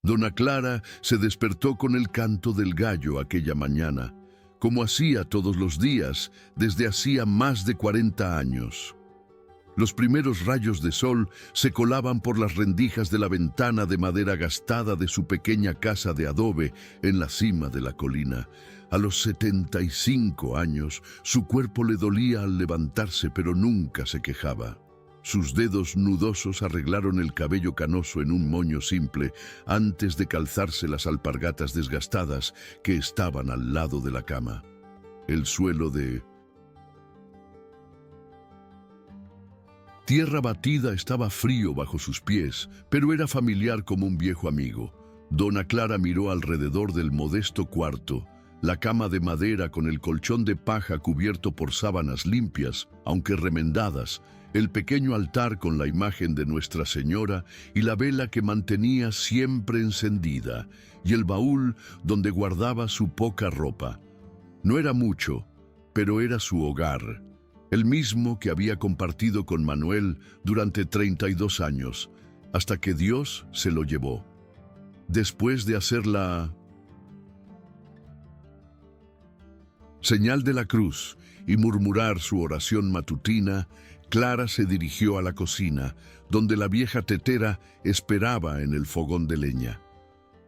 Dona Clara se despertó con el canto del gallo aquella mañana, como hacía todos los días desde hacía más de 40 años. Los primeros rayos de sol se colaban por las rendijas de la ventana de madera gastada de su pequeña casa de adobe en la cima de la colina. A los 75 años, su cuerpo le dolía al levantarse, pero nunca se quejaba. Sus dedos nudosos arreglaron el cabello canoso en un moño simple antes de calzarse las alpargatas desgastadas que estaban al lado de la cama. El suelo de tierra batida estaba frío bajo sus pies, pero era familiar como un viejo amigo. Dona Clara miró alrededor del modesto cuarto, la cama de madera con el colchón de paja cubierto por sábanas limpias, aunque remendadas, el pequeño altar con la imagen de Nuestra Señora y la vela que mantenía siempre encendida, y el baúl donde guardaba su poca ropa. No era mucho, pero era su hogar, el mismo que había compartido con Manuel durante 32 años, hasta que Dios se lo llevó. Después de hacer la señal de la cruz y murmurar su oración matutina, Clara se dirigió a la cocina, donde la vieja tetera esperaba en el fogón de leña.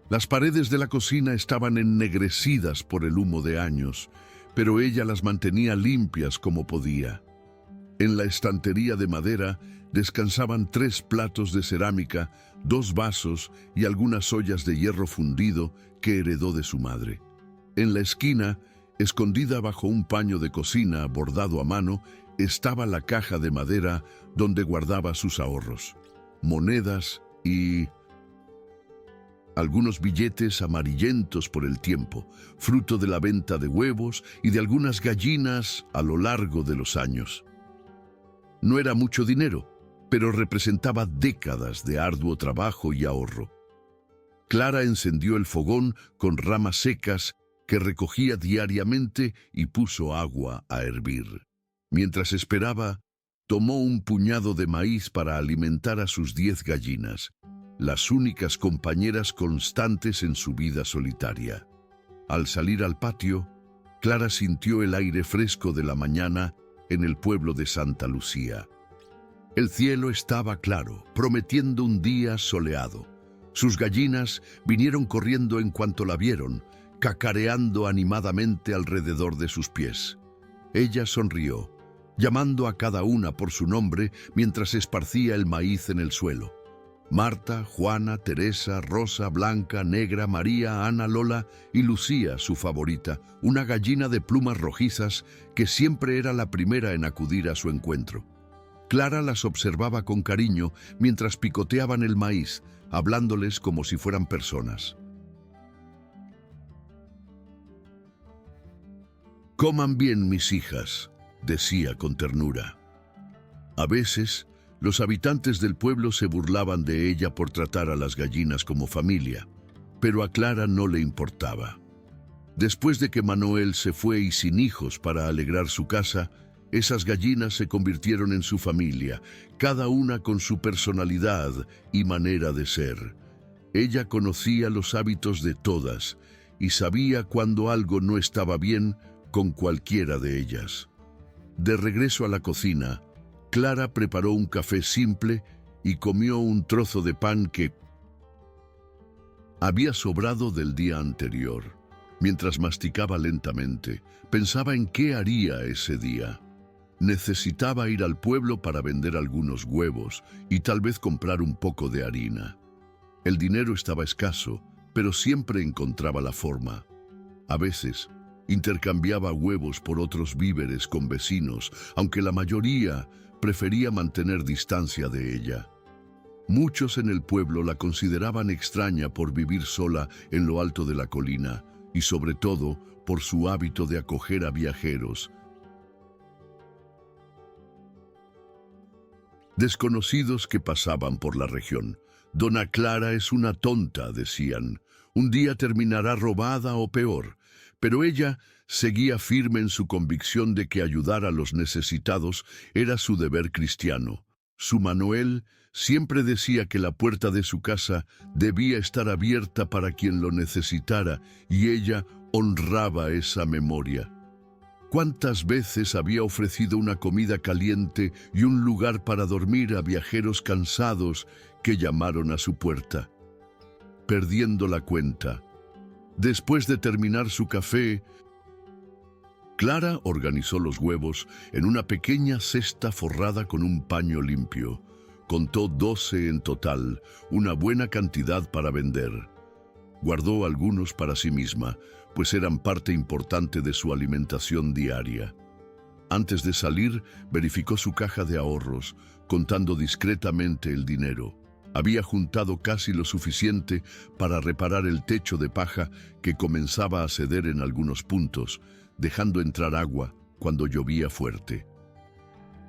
Las paredes de la cocina estaban ennegrecidas por el humo de años, pero ella las mantenía limpias como podía. En la estantería de madera descansaban 3 platos de cerámica, 2 vasos y algunas ollas de hierro fundido que heredó de su madre. En la esquina, escondida bajo un paño de cocina bordado a mano, estaba la caja de madera donde guardaba sus ahorros, monedas y algunos billetes amarillentos por el tiempo, fruto de la venta de huevos y de algunas gallinas a lo largo de los años. No era mucho dinero, pero representaba décadas de arduo trabajo y ahorro. Clara encendió el fogón con ramas secas que recogía diariamente y puso agua a hervir. Mientras esperaba, tomó un puñado de maíz para alimentar a sus 10 gallinas, las únicas compañeras constantes en su vida solitaria. Al salir al patio, Clara sintió el aire fresco de la mañana en el pueblo de Santa Lucía. El cielo estaba claro, prometiendo un día soleado. Sus gallinas vinieron corriendo en cuanto la vieron, cacareando animadamente alrededor de sus pies. Ella sonrió, llamando a cada una por su nombre mientras esparcía el maíz en el suelo. Marta, Juana, Teresa, Rosa, Blanca, Negra, María, Ana, Lola y Lucía, su favorita, una gallina de plumas rojizas que siempre era la primera en acudir a su encuentro. Clara las observaba con cariño mientras picoteaban el maíz, hablándoles como si fueran personas. «Coman bien, mis hijas», decía con ternura. A veces, los habitantes del pueblo se burlaban de ella por tratar a las gallinas como familia, pero a Clara no le importaba. Después de que Manuel se fue y sin hijos para alegrar su casa, esas gallinas se convirtieron en su familia, cada una con su personalidad y manera de ser. Ella conocía los hábitos de todas y sabía cuando algo no estaba bien con cualquiera de ellas. De regreso a la cocina, Clara preparó un café simple y comió un trozo de pan que había sobrado del día anterior. Mientras masticaba lentamente, pensaba en qué haría ese día. Necesitaba ir al pueblo para vender algunos huevos y tal vez comprar un poco de harina. El dinero estaba escaso, pero siempre encontraba la forma. A veces, intercambiaba huevos por otros víveres con vecinos, aunque la mayoría prefería mantener distancia de ella. Muchos en el pueblo la consideraban extraña por vivir sola en lo alto de la colina y sobre todo por su hábito de acoger a viajeros desconocidos que pasaban por la región. «Dona Clara es una tonta», decían. «Un día terminará robada o peor». Pero ella seguía firme en su convicción de que ayudar a los necesitados era su deber cristiano. Su Manuel Siempre decía que la puerta de su casa debía estar abierta para quien lo necesitara, y ella honraba esa memoria. ¿Cuántas veces había ofrecido una comida caliente y un lugar para dormir a viajeros cansados que llamaron a su puerta? Perdiendo la cuenta. Después de terminar su café, Clara organizó los huevos en una pequeña cesta forrada con un paño limpio. Contó 12 en total, una buena cantidad para vender. Guardó algunos para sí misma, pues eran parte importante de su alimentación diaria. Antes de salir, verificó su caja de ahorros, contando discretamente el dinero. Había juntado casi lo suficiente para reparar el techo de paja que comenzaba a ceder en algunos puntos, dejando entrar agua cuando llovía fuerte.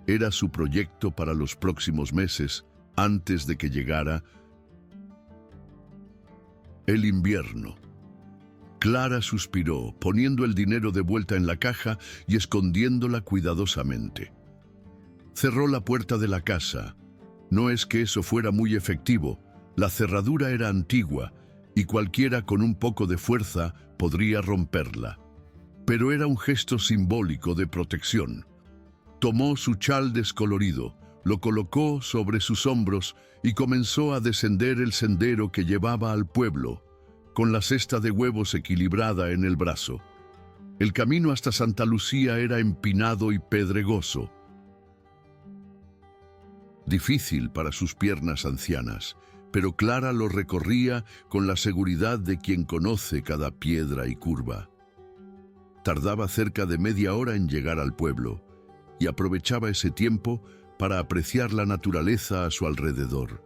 Era su proyecto para los próximos meses, antes de que llegara el invierno. Clara suspiró, poniendo el dinero de vuelta en la caja y escondiéndola cuidadosamente. Cerró la puerta de la casa. No es que eso fuera muy efectivo. La cerradura era antigua y cualquiera con un poco de fuerza podría romperla. Pero era un gesto simbólico de protección. Tomó su chal descolorido, lo colocó sobre sus hombros y comenzó a descender el sendero que llevaba al pueblo, con la cesta de huevos equilibrada en el brazo. El camino hasta Santa Lucía era empinado y pedregoso, difícil para sus piernas ancianas, pero Clara lo recorría con la seguridad de quien conoce cada piedra y curva. Tardaba cerca de media hora en llegar al pueblo, y aprovechaba ese tiempo para apreciar la naturaleza a su alrededor.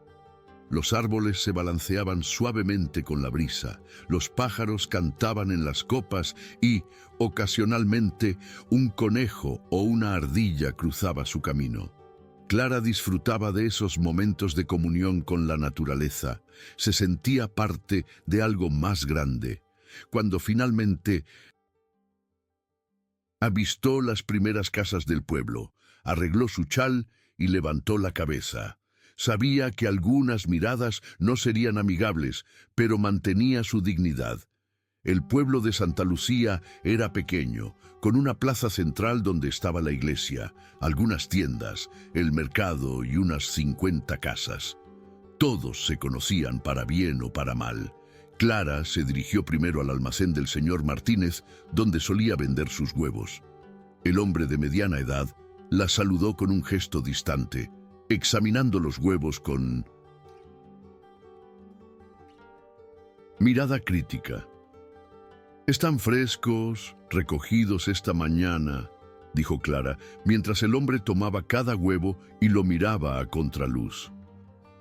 Los árboles se balanceaban suavemente con la brisa, los pájaros cantaban en las copas y, ocasionalmente, un conejo o una ardilla cruzaba su camino. Clara disfrutaba de esos momentos de comunión con la naturaleza. Se sentía parte de algo más grande. Cuando finalmente avistó las primeras casas del pueblo, arregló su chal y levantó la cabeza. Sabía que algunas miradas no serían amigables, pero mantenía su dignidad. El pueblo de Santa Lucía era pequeño, con una plaza central donde estaba la iglesia, algunas tiendas, el mercado y unas 50 casas. Todos se conocían para bien o para mal. Clara se dirigió primero al almacén del señor Martínez, donde solía vender sus huevos. El hombre de mediana edad la saludó con un gesto distante, examinando los huevos con mirada crítica. «Están frescos, recogidos esta mañana», dijo Clara, mientras el hombre tomaba cada huevo y lo miraba a contraluz.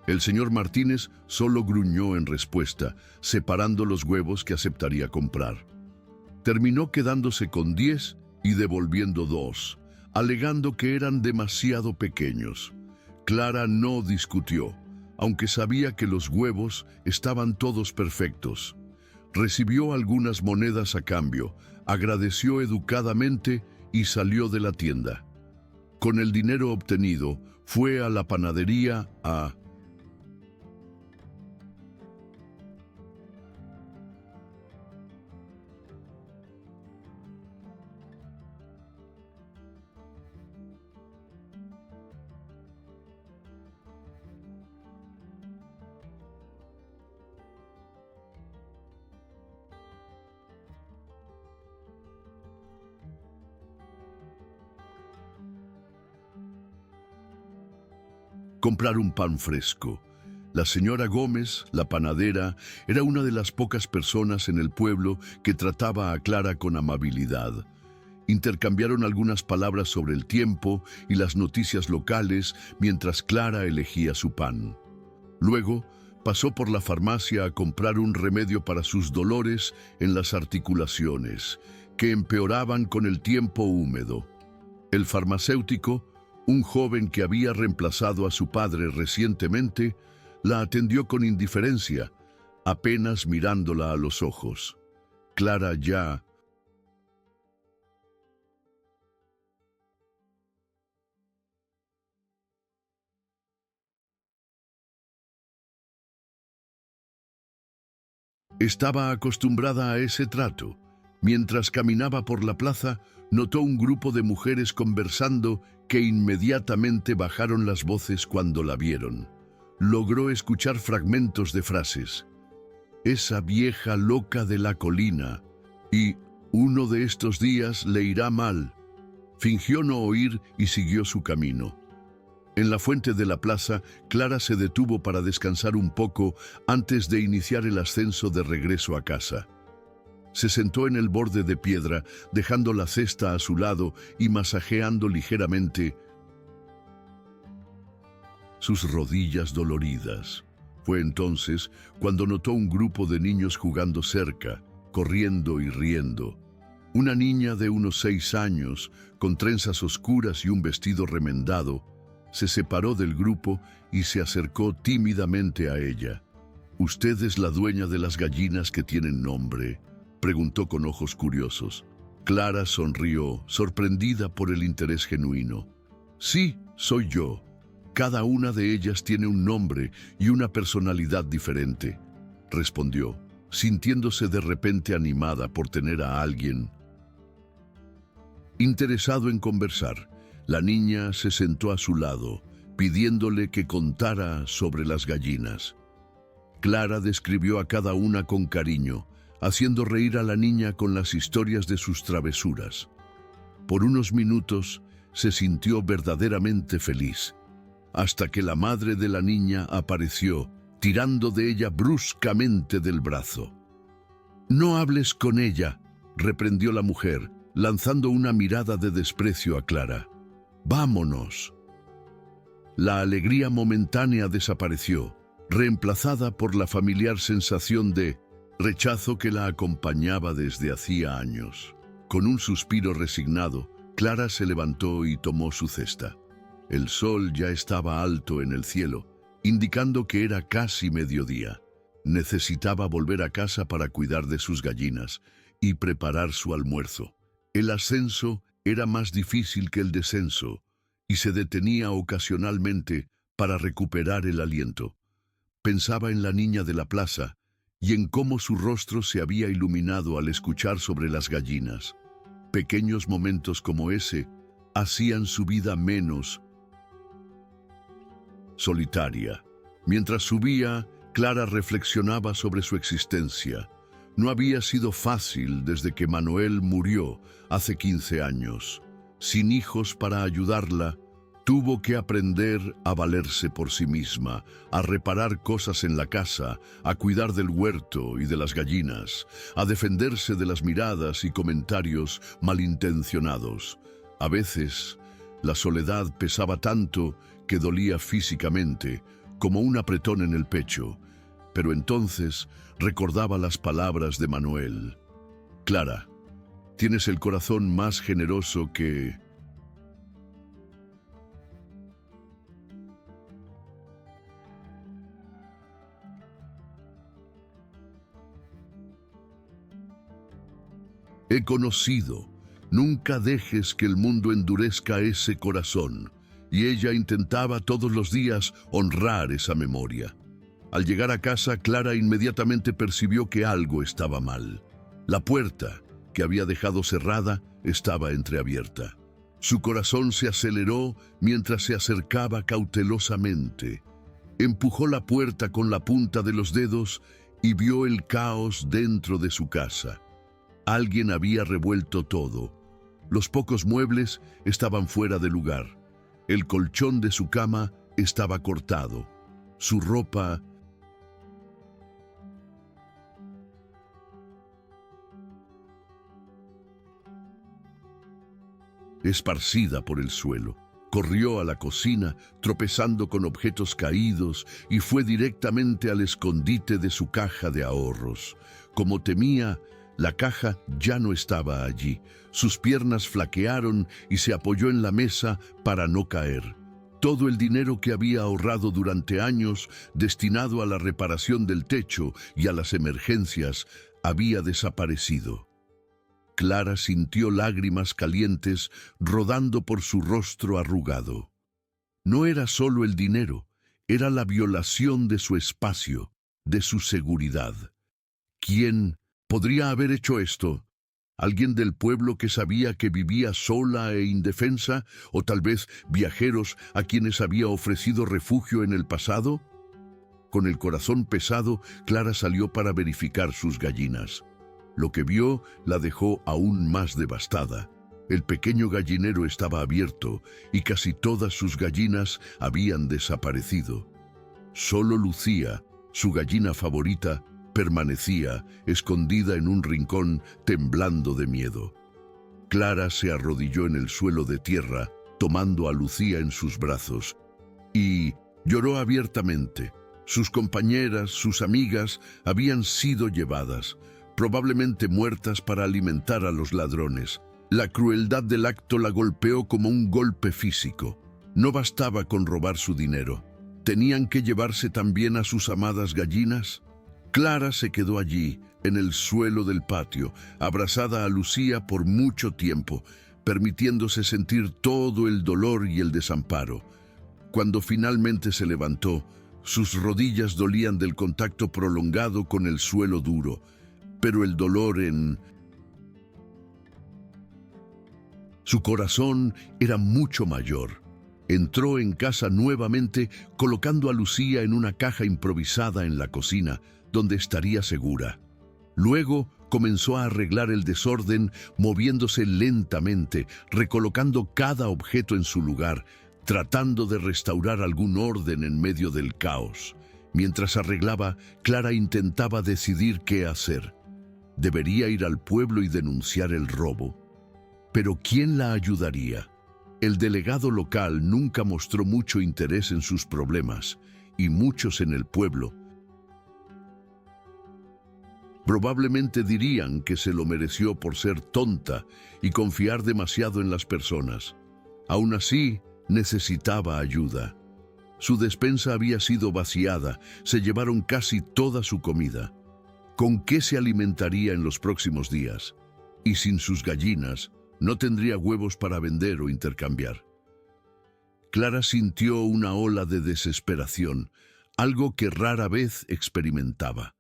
El señor Martínez solo gruñó en respuesta, separando los huevos que aceptaría comprar. Terminó quedándose con 10 y devolviendo 2, alegando que eran demasiado pequeños. Clara no discutió, aunque sabía que los huevos estaban todos perfectos. Recibió algunas monedas a cambio, agradeció educadamente y salió de la tienda. Con el dinero obtenido, fue a la panadería a comprar un pan fresco. La señora Gómez, la panadera, era una de las pocas personas en el pueblo que trataba a Clara con amabilidad. Intercambiaron algunas palabras sobre el tiempo y las noticias locales mientras Clara elegía su pan. Luego, pasó por la farmacia a comprar un remedio para sus dolores en las articulaciones, que empeoraban con el tiempo húmedo. El farmacéutico, un joven que había reemplazado a su padre recientemente, la atendió con indiferencia, apenas mirándola a los ojos. Clara ya Estaba acostumbrada a ese trato. Mientras caminaba por la plaza, notó un grupo de mujeres conversando que inmediatamente bajaron las voces cuando la vieron. Logró escuchar fragmentos de frases. Esa vieja loca de la colina, y uno de estos días le irá mal. Fingió no oír y siguió su camino. En la fuente de la plaza, Clara se detuvo para descansar un poco antes de iniciar el ascenso de regreso a casa. Se sentó en el borde de piedra, dejando la cesta a su lado y masajeando ligeramente sus rodillas doloridas. Fue entonces cuando notó un grupo de niños jugando cerca, corriendo y riendo. Una niña de unos 6 años, con trenzas oscuras y un vestido remendado, se separó del grupo y se acercó tímidamente a ella. «¿Usted es la dueña de las gallinas que tienen nombre?», preguntó con ojos curiosos. Clara sonrió, sorprendida por el interés genuino. «Sí, soy yo. Cada una de ellas tiene un nombre y una personalidad diferente», respondió, sintiéndose de repente animada por tener a alguien interesado en conversar. La niña se sentó a su lado, pidiéndole que contara sobre las gallinas. Clara describió a cada una con cariño, haciendo reír a la niña con las historias de sus travesuras. Por unos minutos se sintió verdaderamente feliz, hasta que la madre de la niña apareció, tirando de ella bruscamente del brazo. «No hables con ella», reprendió la mujer, lanzando una mirada de desprecio a Clara. «Vámonos». La alegría momentánea desapareció, reemplazada por la familiar sensación de rechazo que la acompañaba desde hacía años. Con un suspiro resignado, Clara se levantó y tomó su cesta. El sol ya estaba alto en el cielo, indicando que era casi mediodía. Necesitaba volver a casa para cuidar de sus gallinas y preparar su almuerzo. El ascenso era más difícil que el descenso y se detenía ocasionalmente para recuperar el aliento. Pensaba en la niña de la plaza y en cómo su rostro se había iluminado al escuchar sobre las gallinas. Pequeños momentos como ese hacían su vida menos solitaria. Mientras subía, Clara reflexionaba sobre su existencia. No había sido fácil desde que Manuel murió hace 15 años. Sin hijos para ayudarla, tuvo que aprender a valerse por sí misma, a reparar cosas en la casa, a cuidar del huerto y de las gallinas, a defenderse de las miradas y comentarios malintencionados. A veces, la soledad pesaba tanto que dolía físicamente, como un apretón en el pecho. Pero entonces recordaba las palabras de Manuel. «Clara, tienes el corazón más generoso que...». «He conocido. Nunca dejes que el mundo endurezca ese corazón». Y ella intentaba todos los días honrar esa memoria. Al llegar a casa, Clara inmediatamente percibió que algo estaba mal. La puerta, que había dejado cerrada, estaba entreabierta. Su corazón se aceleró mientras se acercaba cautelosamente. Empujó la puerta con la punta de los dedos y vio el caos dentro de su casa. Alguien había revuelto todo. Los pocos muebles estaban fuera de lugar. El colchón de su cama estaba cortado. Su ropa esparcida por el suelo. Corrió a la cocina, tropezando con objetos caídos, y fue directamente al escondite de su caja de ahorros. Como temía, la caja ya no estaba allí. Sus piernas flaquearon y se apoyó en la mesa para no caer. Todo el dinero que había ahorrado durante años, destinado a la reparación del techo y a las emergencias, había desaparecido. Clara sintió lágrimas calientes rodando por su rostro arrugado. No era solo el dinero, era la violación de su espacio, de su seguridad. ¿Quién podría haber hecho esto? ¿Alguien del pueblo que sabía que vivía sola e indefensa? ¿O tal vez viajeros a quienes había ofrecido refugio en el pasado? Con el corazón pesado, Clara salió para verificar sus gallinas. Lo que vio la dejó aún más devastada. El pequeño gallinero estaba abierto y casi todas sus gallinas habían desaparecido. Solo Lucía, su gallina favorita, permanecía escondida en un rincón, temblando de miedo. Clara se arrodilló en el suelo de tierra, tomando a Lucía en sus brazos, y lloró abiertamente. Sus compañeras, sus amigas, habían sido llevadas, probablemente muertas para alimentar a los ladrones. La crueldad del acto la golpeó como un golpe físico. No bastaba con robar su dinero. ¿Tenían que llevarse también a sus amadas gallinas? Clara se quedó allí, en el suelo del patio, abrazada a Lucía por mucho tiempo, permitiéndose sentir todo el dolor y el desamparo. Cuando finalmente se levantó, sus rodillas dolían del contacto prolongado con el suelo duro, pero el dolor en su corazón era mucho mayor. Entró en casa nuevamente, colocando a Lucía en una caja improvisada en la cocina, donde estaría segura. Luego comenzó a arreglar el desorden, moviéndose lentamente, recolocando cada objeto en su lugar, tratando de restaurar algún orden en medio del caos. Mientras arreglaba, Clara intentaba decidir qué hacer. Debería ir al pueblo y denunciar el robo. Pero ¿quién la ayudaría? El delegado local nunca mostró mucho interés en sus problemas, y muchos en el pueblo probablemente dirían que se lo mereció por ser tonta y confiar demasiado en las personas. Aún así, necesitaba ayuda. Su despensa había sido vaciada, se llevaron casi toda su comida. ¿Con qué se alimentaría en los próximos días? Y sin sus gallinas, no tendría huevos para vender o intercambiar. Clara sintió una ola de desesperación, algo que rara vez experimentaba.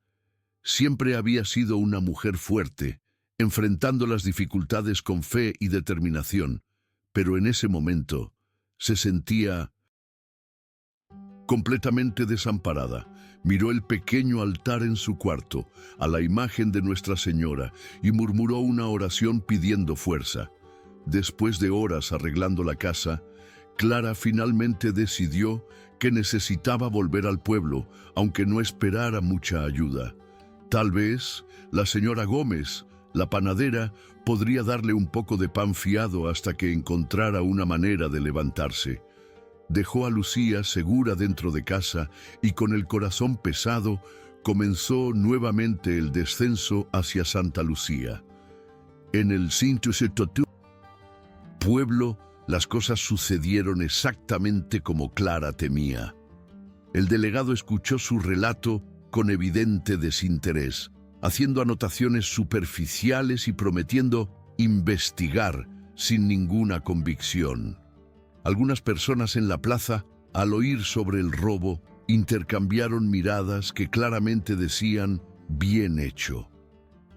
Siempre había sido una mujer fuerte, enfrentando las dificultades con fe y determinación, pero en ese momento se sentía completamente desamparada. Miró el pequeño altar en su cuarto, a la imagen de Nuestra Señora, y murmuró una oración pidiendo fuerza. Después de horas arreglando la casa, Clara finalmente decidió que necesitaba volver al pueblo, aunque no esperara mucha ayuda. Tal vez la señora Gómez, la panadera, podría darle un poco de pan fiado hasta que encontrara una manera de levantarse. Dejó a Lucía segura dentro de casa y con el corazón pesado comenzó nuevamente el descenso hacia Santa Lucía. En el pueblo, las cosas sucedieron exactamente como Clara temía. El delegado escuchó su relato con evidente desinterés, haciendo anotaciones superficiales y prometiendo investigar sin ninguna convicción. Algunas personas en la plaza, al oír sobre el robo, intercambiaron miradas que claramente decían «bien hecho».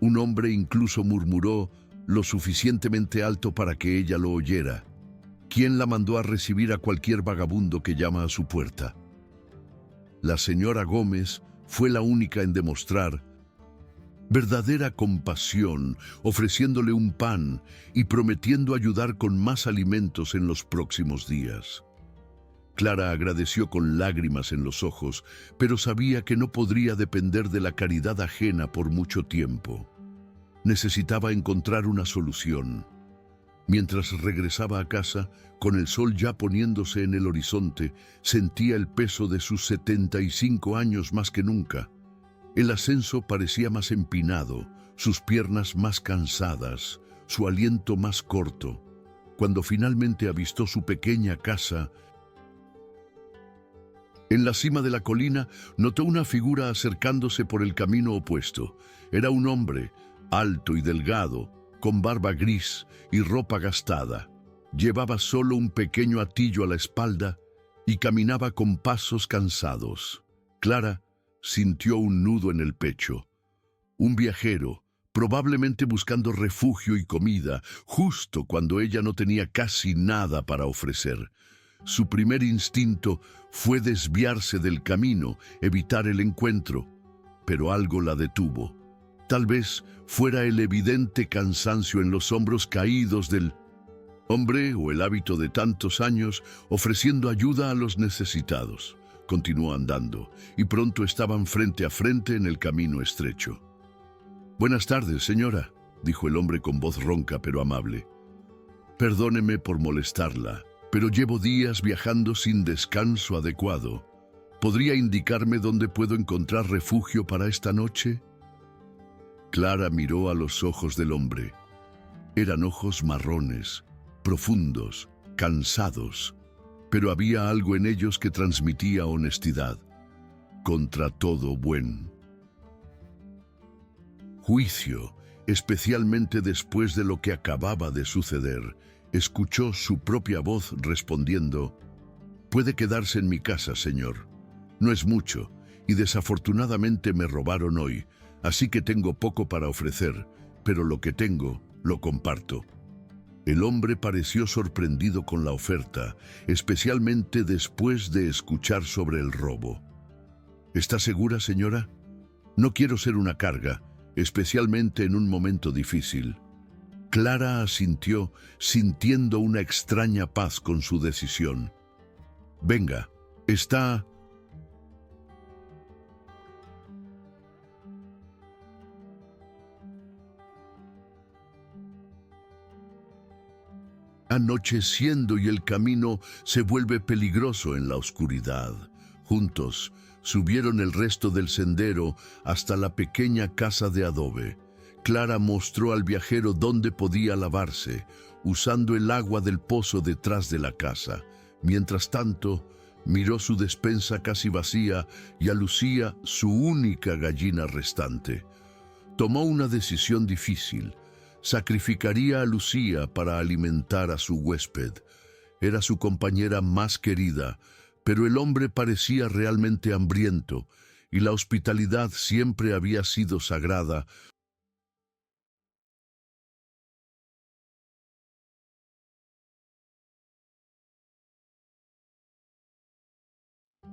Un hombre incluso murmuró lo suficientemente alto para que ella lo oyera. ¿Quién la mandó a recibir a cualquier vagabundo que llama a su puerta? La señora Gómez fue la única en demostrar verdadera compasión, ofreciéndole un pan y prometiendo ayudar con más alimentos en los próximos días. Clara agradeció con lágrimas en los ojos, pero sabía que no podría depender de la caridad ajena por mucho tiempo. Necesitaba encontrar una solución. Mientras regresaba a casa, con el sol ya poniéndose en el horizonte, sentía el peso de sus 75 años más que nunca. El ascenso parecía más empinado, sus piernas más cansadas, su aliento más corto. Cuando finalmente avistó su pequeña casa, en la cima de la colina, notó una figura acercándose por el camino opuesto. Era un hombre, alto y delgado, con barba gris y ropa gastada. Llevaba solo un pequeño atillo a la espalda y caminaba con pasos cansados. Clara sintió un nudo en el pecho. Un viajero, probablemente buscando refugio y comida, justo cuando ella no tenía casi nada para ofrecer. Su primer instinto fue desviarse del camino, evitar el encuentro, pero algo la detuvo. Tal vez fuera el evidente cansancio en los hombros caídos del hombre o el hábito de tantos años ofreciendo ayuda a los necesitados. Continuó andando y pronto estaban frente a frente en el camino estrecho. «Buenas tardes, señora», dijo el hombre con voz ronca pero amable. «Perdóneme por molestarla, pero llevo días viajando sin descanso adecuado. ¿Podría indicarme dónde puedo encontrar refugio para esta noche?» Clara miró a los ojos del hombre. Eran ojos marrones, profundos, cansados, pero había algo en ellos que transmitía honestidad, contra todo buen juicio, especialmente después de lo que acababa de suceder. Escuchó su propia voz respondiendo: «Puede quedarse en mi casa, señor. No es mucho, y desafortunadamente me robaron hoy, así que tengo poco para ofrecer, pero lo que tengo, lo comparto». El hombre pareció sorprendido con la oferta, especialmente después de escuchar sobre el robo. «¿Está segura, señora? No quiero ser una carga, especialmente en un momento difícil». Clara asintió, sintiendo una extraña paz con su decisión. «Venga, está...» anocheciendo y el camino se vuelve peligroso en la oscuridad. Juntos subieron el resto del sendero hasta la pequeña casa de adobe. Clara mostró al viajero dónde podía lavarse, usando el agua del pozo detrás de la casa. Mientras tanto, miró su despensa casi vacía y a Lucía, su única gallina restante. Tomó una decisión difícil. Sacrificaría a Lucía para alimentar a su huésped. Era su compañera más querida, pero el hombre parecía realmente hambriento, y la hospitalidad siempre había sido sagrada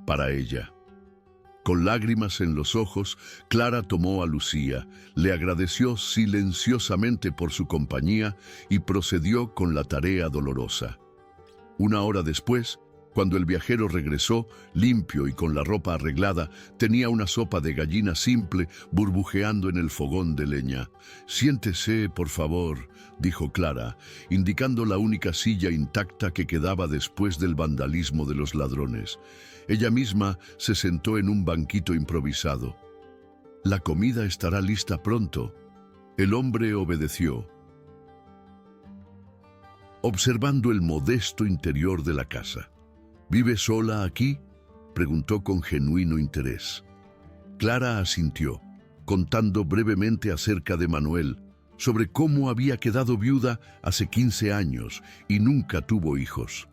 para ella. Con lágrimas en los ojos, Clara tomó a Lucía, le agradeció silenciosamente por su compañía y procedió con la tarea dolorosa. Una hora después, cuando el viajero regresó, limpio y con la ropa arreglada, tenía una sopa de gallina simple burbujeando en el fogón de leña. «Siéntese, por favor», dijo Clara, indicando la única silla intacta que quedaba después del vandalismo de los ladrones. Ella misma se sentó en un banquito improvisado. «La comida estará lista pronto». El hombre obedeció, observando el modesto interior de la casa. «¿Vive sola aquí?», preguntó con genuino interés. Clara asintió, contando brevemente acerca de Manuel, sobre cómo había quedado viuda hace 15 años y nunca tuvo hijos.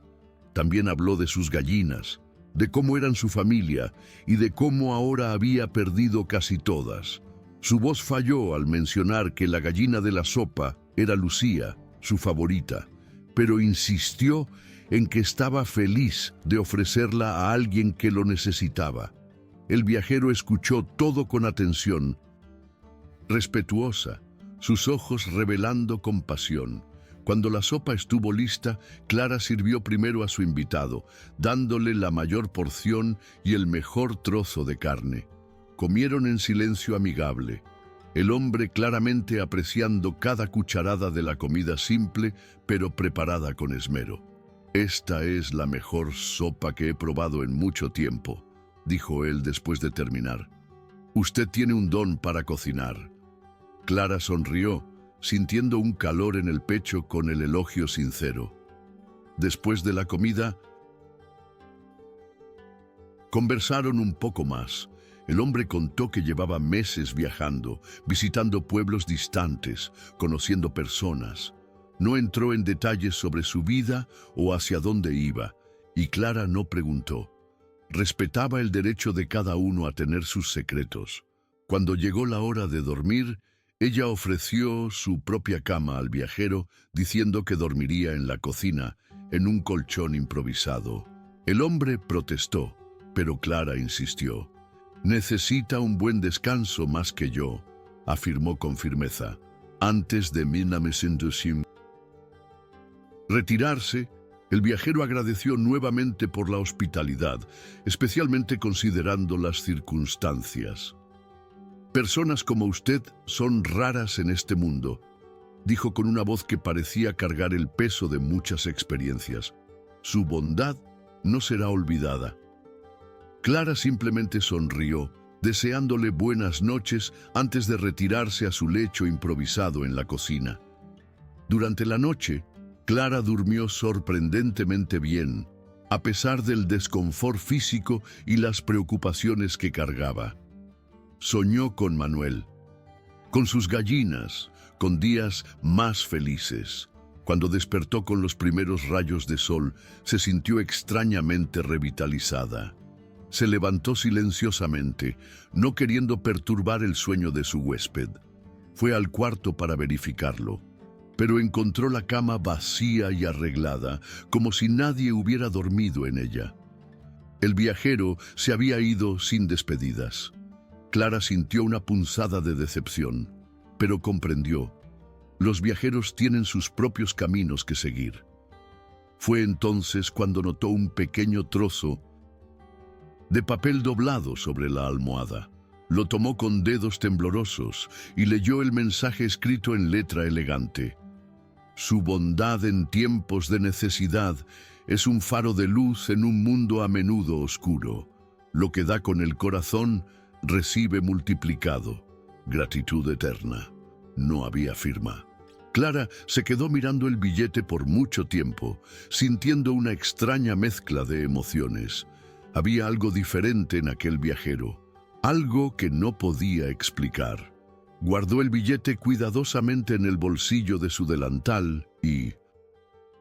También habló de sus gallinas, de cómo eran su familia y de cómo ahora había perdido casi todas. Su voz falló al mencionar que la gallina de la sopa era Lucía, su favorita, pero insistió en que estaba feliz de ofrecerla a alguien que lo necesitaba. El viajero escuchó todo con atención, respetuosa, sus ojos revelando compasión. Cuando la sopa estuvo lista, Clara sirvió primero a su invitado, dándole la mayor porción y el mejor trozo de carne. Comieron en silencio amigable, el hombre claramente apreciando cada cucharada de la comida simple, pero preparada con esmero. «Esta es la mejor sopa que he probado en mucho tiempo», dijo él después de terminar. «Usted tiene un don para cocinar». Clara sonrió, sintiendo un calor en el pecho con el elogio sincero. Después de la comida, conversaron un poco más. El hombre contó que llevaba meses viajando, visitando pueblos distantes, conociendo personas. No entró en detalles sobre su vida o hacia dónde iba, y Clara no preguntó. Respetaba el derecho de cada uno a tener sus secretos. Cuando llegó la hora de dormir, ella ofreció su propia cama al viajero, diciendo que dormiría en la cocina, en un colchón improvisado. El hombre protestó, pero Clara insistió. «Necesita un buen descanso más que yo», afirmó con firmeza. Antes de retirarse, el viajero agradeció nuevamente por la hospitalidad, especialmente considerando las circunstancias. «Personas como usted son raras en este mundo», dijo con una voz que parecía cargar el peso de muchas experiencias. «Su bondad no será olvidada». Clara simplemente sonrió, deseándole buenas noches antes de retirarse a su lecho improvisado en la cocina. Durante la noche, Clara durmió sorprendentemente bien, a pesar del desconfort físico y las preocupaciones que cargaba. Soñó con Manuel, con sus gallinas, con días más felices. Cuando despertó con los primeros rayos de sol, se sintió extrañamente revitalizada. Se levantó silenciosamente, no queriendo perturbar el sueño de su huésped. Fue al cuarto para verificarlo, pero encontró la cama vacía y arreglada, como si nadie hubiera dormido en ella. El viajero se había ido sin despedidas. Clara sintió una punzada de decepción, pero comprendió. Los viajeros tienen sus propios caminos que seguir. Fue entonces cuando notó un pequeño trozo de papel doblado sobre la almohada. Lo tomó con dedos temblorosos y leyó el mensaje escrito en letra elegante. Su bondad en tiempos de necesidad es un faro de luz en un mundo a menudo oscuro. Lo que da con el corazón recibe multiplicado. Gratitud eterna. No había firma. Clara se quedó mirando el billete por mucho tiempo, sintiendo una extraña mezcla de emociones. Había algo diferente en aquel viajero, algo que no podía explicar. Guardó el billete cuidadosamente en el bolsillo de su delantal y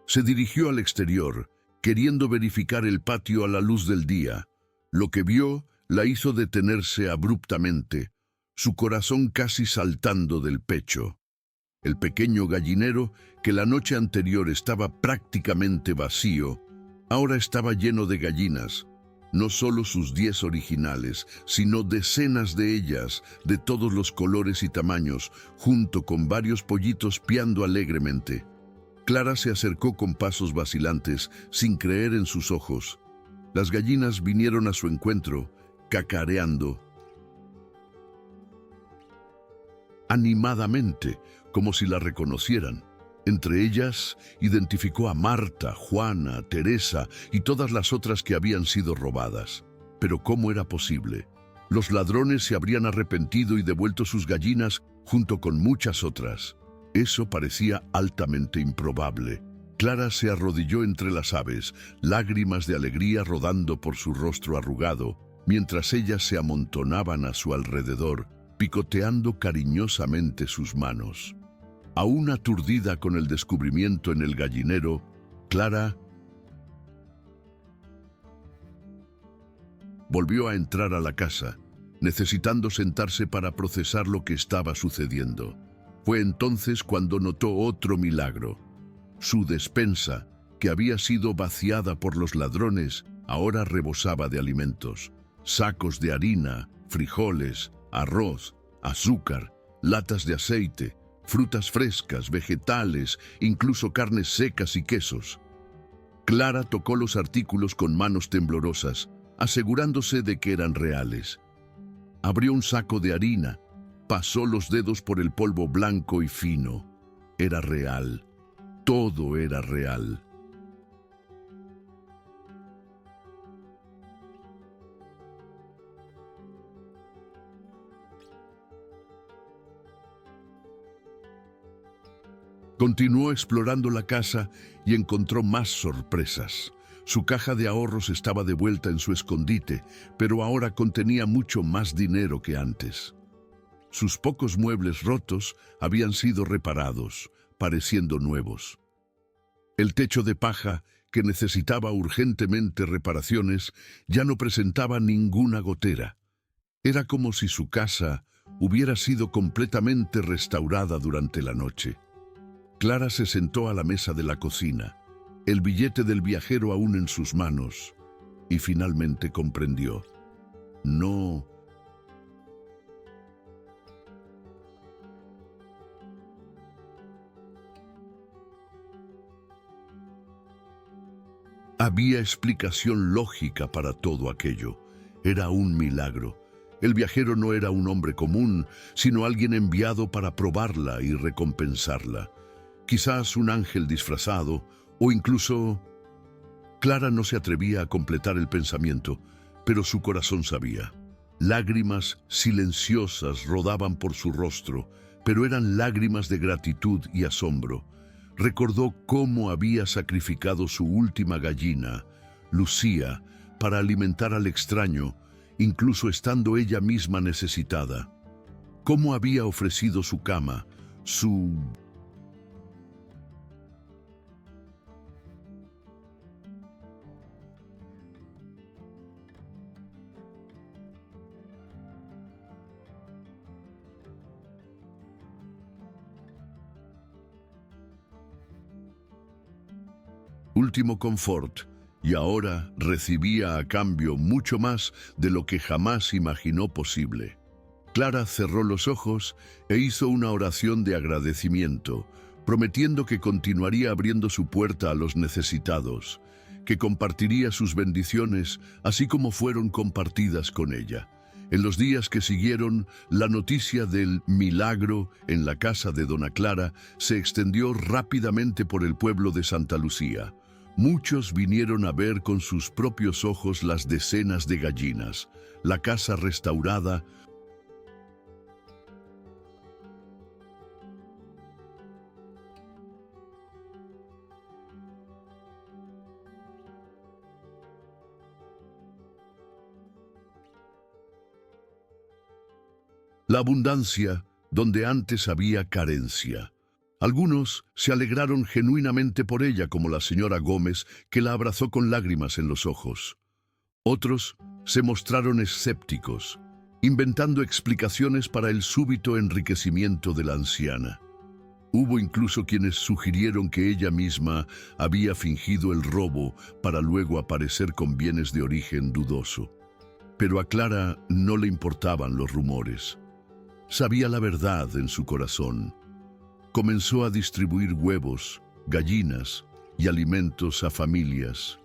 se dirigió al exterior, queriendo verificar el patio a la luz del día. Lo que vio la hizo detenerse abruptamente, su corazón casi saltando del pecho. El pequeño gallinero, que la noche anterior estaba prácticamente vacío, ahora estaba lleno de gallinas. No solo sus 10 originales, sino decenas de ellas, de todos los colores y tamaños, junto con varios pollitos piando alegremente. Clara se acercó con pasos vacilantes, sin creer en sus ojos. Las gallinas vinieron a su encuentro, cacareando animadamente, como si la reconocieran. Entre ellas, identificó a Marta, Juana, Teresa y todas las otras que habían sido robadas. Pero ¿cómo era posible? Los ladrones se habrían arrepentido y devuelto sus gallinas junto con muchas otras. Eso parecía altamente improbable. Clara se arrodilló entre las aves, lágrimas de alegría rodando por su rostro arrugado, mientras ellas se amontonaban a su alrededor, picoteando cariñosamente sus manos. Aún aturdida con el descubrimiento en el gallinero, Clara volvió a entrar a la casa, necesitando sentarse para procesar lo que estaba sucediendo. Fue entonces cuando notó otro milagro. Su despensa, que había sido vaciada por los ladrones, ahora rebosaba de alimentos. Sacos de harina, frijoles, arroz, azúcar, latas de aceite, frutas frescas, vegetales, incluso carnes secas y quesos. Clara tocó los artículos con manos temblorosas, asegurándose de que eran reales. Abrió un saco de harina, pasó los dedos por el polvo blanco y fino. Era real. Todo era real. Continuó explorando la casa y encontró más sorpresas. Su caja de ahorros estaba de vuelta en su escondite, pero ahora contenía mucho más dinero que antes. Sus pocos muebles rotos habían sido reparados, pareciendo nuevos. El techo de paja, que necesitaba urgentemente reparaciones, ya no presentaba ninguna gotera. Era como si su casa hubiera sido completamente restaurada durante la noche. Clara se sentó a la mesa de la cocina, el billete del viajero aún en sus manos, y finalmente comprendió. No. Había explicación lógica para todo aquello. Era un milagro. El viajero no era un hombre común, sino alguien enviado para probarla y recompensarla. Quizás un ángel disfrazado, o incluso... Clara no se atrevía a completar el pensamiento, pero su corazón sabía. Lágrimas silenciosas rodaban por su rostro, pero eran lágrimas de gratitud y asombro. Recordó cómo había sacrificado su última gallina, Lucía, para alimentar al extraño, incluso estando ella misma necesitada. Cómo había ofrecido su cama, su... último confort, y ahora recibía a cambio mucho más de lo que jamás imaginó posible. Clara cerró los ojos e hizo una oración de agradecimiento, prometiendo que continuaría abriendo su puerta a los necesitados, que compartiría sus bendiciones así como fueron compartidas con ella. En los días que siguieron, la noticia del milagro en la casa de Dona Clara se extendió rápidamente por el pueblo de Santa Lucía. Muchos vinieron a ver con sus propios ojos las decenas de gallinas, la casa restaurada. La abundancia donde antes había carencia. Algunos se alegraron genuinamente por ella, como la señora Gómez, que la abrazó con lágrimas en los ojos. Otros se mostraron escépticos, inventando explicaciones para el súbito enriquecimiento de la anciana. Hubo incluso quienes sugirieron que ella misma había fingido el robo para luego aparecer con bienes de origen dudoso. Pero a Clara no le importaban los rumores. Sabía la verdad en su corazón. Comenzó a distribuir huevos, gallinas y alimentos a familias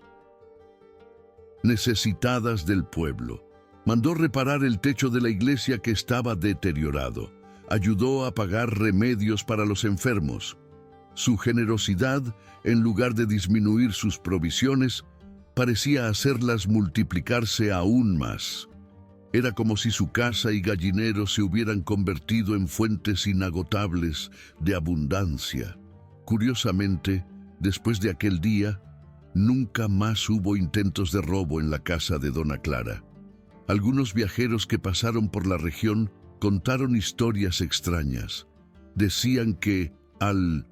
necesitadas del pueblo. Mandó reparar el techo de la iglesia que estaba deteriorado. Ayudó a pagar remedios para los enfermos. Su generosidad, en lugar de disminuir sus provisiones, parecía hacerlas multiplicarse aún más. Era como si su casa y gallinero se hubieran convertido en fuentes inagotables de abundancia. Curiosamente, después de aquel día, nunca más hubo intentos de robo en la casa de Dona Clara. Algunos viajeros que pasaron por la región contaron historias extrañas. Decían que, al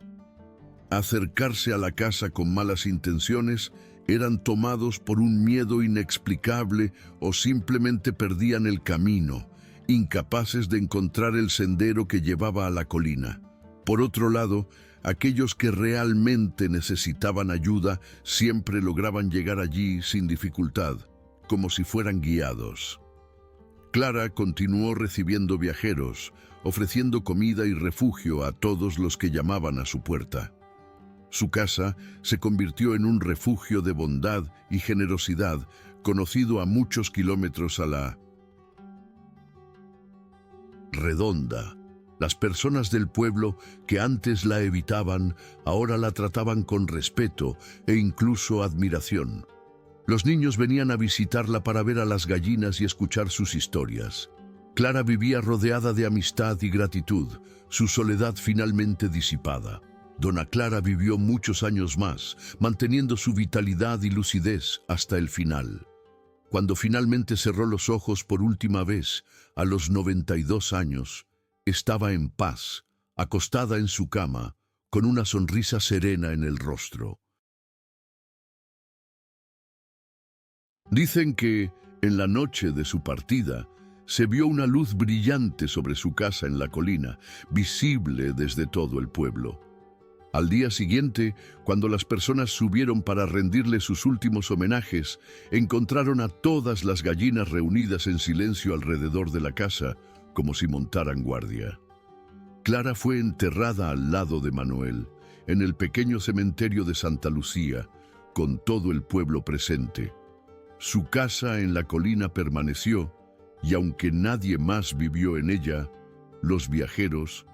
acercarse a la casa con malas intenciones, eran tomados por un miedo inexplicable o simplemente perdían el camino, incapaces de encontrar el sendero que llevaba a la colina. Por otro lado, aquellos que realmente necesitaban ayuda siempre lograban llegar allí sin dificultad, como si fueran guiados. Clara continuó recibiendo viajeros, ofreciendo comida y refugio a todos los que llamaban a su puerta. Su casa se convirtió en un refugio de bondad y generosidad, conocido a muchos kilómetros a la redonda. Las personas del pueblo que antes la evitaban, ahora la trataban con respeto e incluso admiración. Los niños venían a visitarla para ver a las gallinas y escuchar sus historias. Clara vivía rodeada de amistad y gratitud, su soledad finalmente disipada. Dona Clara vivió muchos años más, manteniendo su vitalidad y lucidez hasta el final. Cuando finalmente cerró los ojos por última vez, a los 92 años, estaba en paz, acostada en su cama, con una sonrisa serena en el rostro. Dicen que, en la noche de su partida, se vio una luz brillante sobre su casa en la colina, visible desde todo el pueblo. Al día siguiente, cuando las personas subieron para rendirle sus últimos homenajes, encontraron a todas las gallinas reunidas en silencio alrededor de la casa, como si montaran guardia. Clara fue enterrada al lado de Manuel, en el pequeño cementerio de Santa Lucía, con todo el pueblo presente. Su casa en la colina permaneció, y aunque nadie más vivió en ella, los viajeros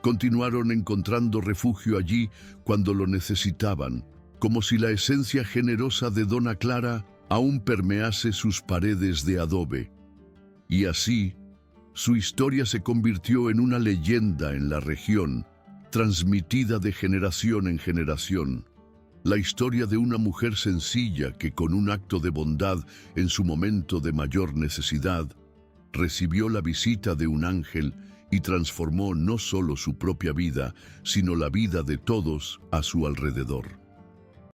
continuaron encontrando refugio allí cuando lo necesitaban, como si la esencia generosa de Dona Clara aún permease sus paredes de adobe. Y así, su historia se convirtió en una leyenda en la región, transmitida de generación en generación. La historia de una mujer sencilla que, con un acto de bondad en su momento de mayor necesidad, recibió la visita de un ángel y transformó no solo su propia vida, sino la vida de todos a su alrededor.